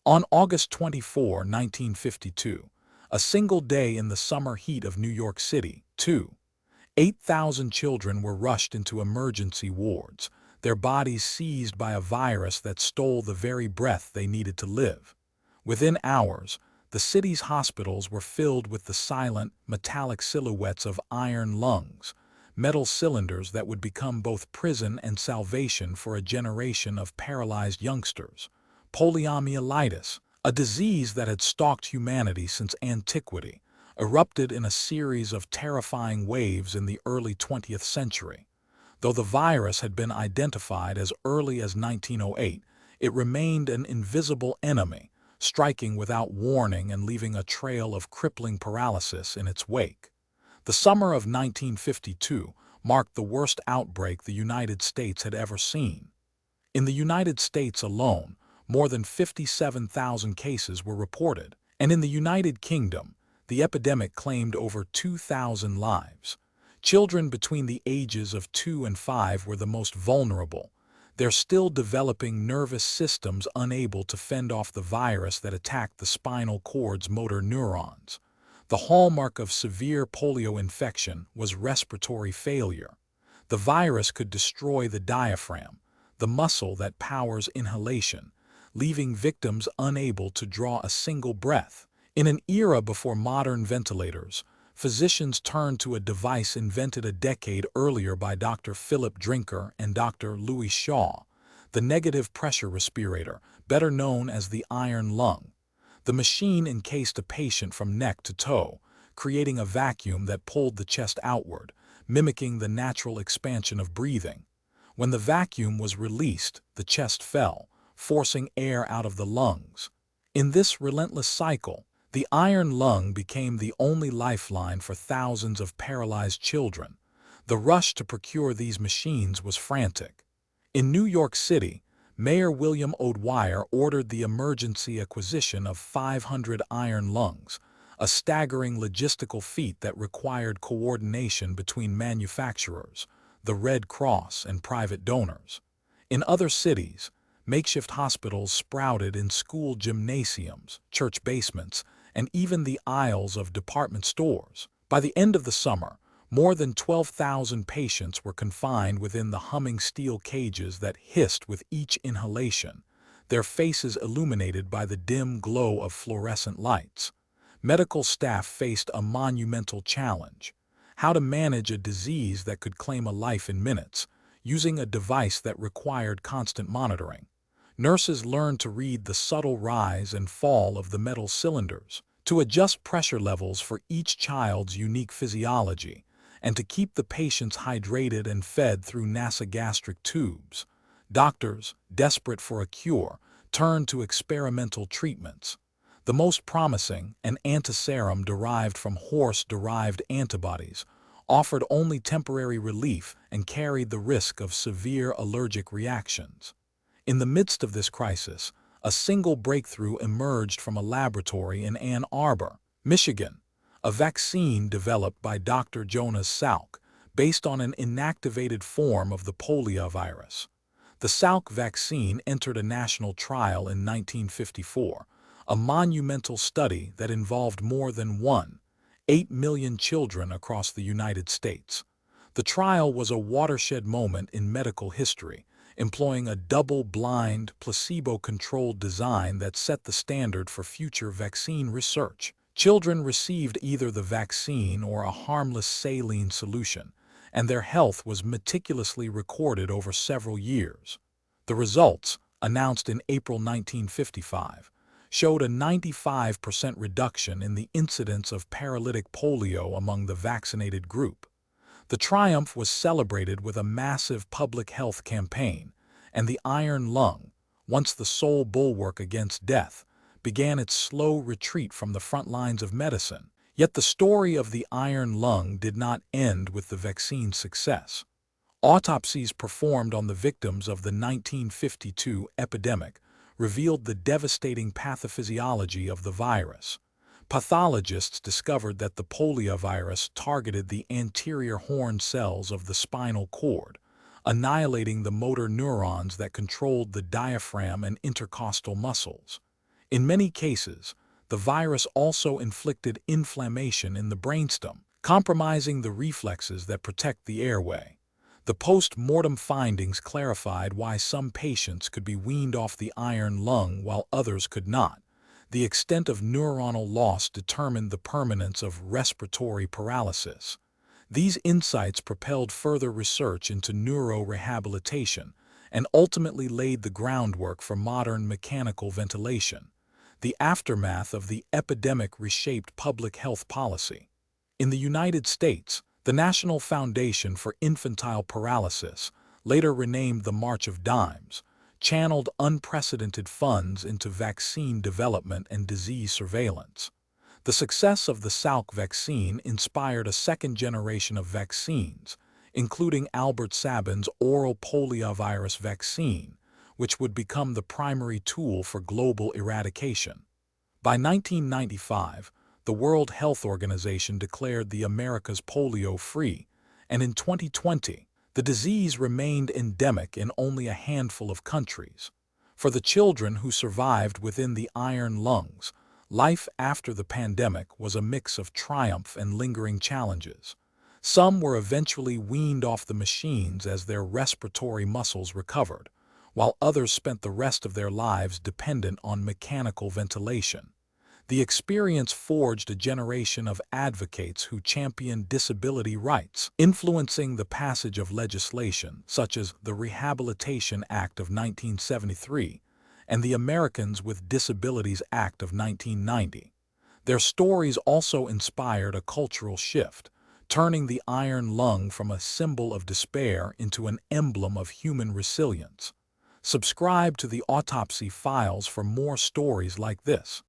On August 24, 1952, a single day in the summer heat of New York City, 8,000 children were rushed into emergency wards, their bodies seized by a virus that stole the very breath they needed to live. Within hours, the city's hospitals were filled with the silent, metallic silhouettes of iron lungs, metal cylinders that would become both prison and salvation for a generation of paralyzed youngsters. Poliomyelitis, a disease that had stalked humanity since antiquity, erupted in a series of terrifying waves in the early 20th century. Though the virus had been identified as early as 1908, it remained an invisible enemy, striking without warning and leaving a trail of crippling paralysis in its wake. The summer of 1952 marked the worst outbreak the United States had ever seen. In the United States alone, more than 57,000 cases were reported, and in the United Kingdom, the epidemic claimed over 2,000 lives. Children between the ages of 2 and 5 were the most vulnerable, their still developing nervous systems unable to fend off the virus that attacked the spinal cord's motor neurons. The hallmark of severe polio infection was respiratory failure. The virus could destroy the diaphragm, the muscle that powers inhalation, leaving victims unable to draw a single breath. In an era before modern ventilators, physicians turned to a device invented a decade earlier by Dr. Philip Drinker and Dr. Louis Shaw, the negative pressure respirator, better known as the iron lung. The machine encased a patient from neck to toe, creating a vacuum that pulled the chest outward, mimicking the natural expansion of breathing. When the vacuum was released, the chest fell, forcing air out of the lungs. In this relentless cycle, the iron lung became the only lifeline for thousands of paralyzed children. The rush to procure these machines was frantic. In New York City, Mayor William O'Dwyer ordered the emergency acquisition of 500 iron lungs, a staggering logistical feat that required coordination between manufacturers, the Red Cross, and private donors. In other cities, makeshift hospitals sprouted in school gymnasiums, church basements, and even the aisles of department stores. By the end of the summer, more than 12,000 patients were confined within the humming steel cages that hissed with each inhalation, their faces illuminated by the dim glow of fluorescent lights. Medical staff faced a monumental challenge: how to manage a disease that could claim a life in minutes, using a device that required constant monitoring. Nurses learned to read the subtle rise and fall of the metal cylinders, to adjust pressure levels for each child's unique physiology, and to keep the patients hydrated and fed through nasogastric tubes. Doctors, desperate for a cure, turned to experimental treatments. The most promising, an antiserum derived from horse-derived antibodies, offered only temporary relief and carried the risk of severe allergic reactions. In the midst of this crisis, a single breakthrough emerged from a laboratory in Ann Arbor, Michigan, a vaccine developed by Dr. Jonas Salk, based on an inactivated form of the polio virus. The Salk vaccine entered a national trial in 1954, a monumental study that involved more than 1.8 million children across the United States. The trial was a watershed moment in medical history, employing a double-blind, placebo-controlled design that set the standard for future vaccine research. Children received either the vaccine or a harmless saline solution, and their health was meticulously recorded over several years. The results, announced in April 1955, showed a 95% reduction in the incidence of paralytic polio among the vaccinated group. The triumph was celebrated with a massive public health campaign, and the iron lung, once the sole bulwark against death, began its slow retreat from the front lines of medicine. Yet the story of the iron lung did not end with the vaccine's success. Autopsies performed on the victims of the 1952 epidemic revealed the devastating pathophysiology of the virus. Pathologists discovered that the poliovirus targeted the anterior horn cells of the spinal cord, annihilating the motor neurons that controlled the diaphragm and intercostal muscles. In many cases, the virus also inflicted inflammation in the brainstem, compromising the reflexes that protect the airway. The post-mortem findings clarified why some patients could be weaned off the iron lung while others could not. The extent of neuronal loss determined the permanence of respiratory paralysis. These insights propelled further research into neurorehabilitation and ultimately laid the groundwork for modern mechanical ventilation. The aftermath of the epidemic reshaped public health policy. In the United States, the National Foundation for Infantile Paralysis, later renamed the March of Dimes, channeled unprecedented funds into vaccine development and disease surveillance. The success of the Salk vaccine inspired a second generation of vaccines, including Albert Sabin's oral poliovirus vaccine, which would become the primary tool for global eradication. By 1995, the World Health Organization declared the Americas polio-free, and in 2020, the disease remained endemic in only a handful of countries. For the children who survived within the iron lungs, life after the pandemic was a mix of triumph and lingering challenges. Some were eventually weaned off the machines as their respiratory muscles recovered, while others spent the rest of their lives dependent on mechanical ventilation. The experience forged a generation of advocates who championed disability rights, influencing the passage of legislation such as the Rehabilitation Act of 1973 and the Americans with Disabilities Act of 1990. Their stories also inspired a cultural shift, turning the iron lung from a symbol of despair into an emblem of human resilience. Subscribe to the Autopsy Files for more stories like this.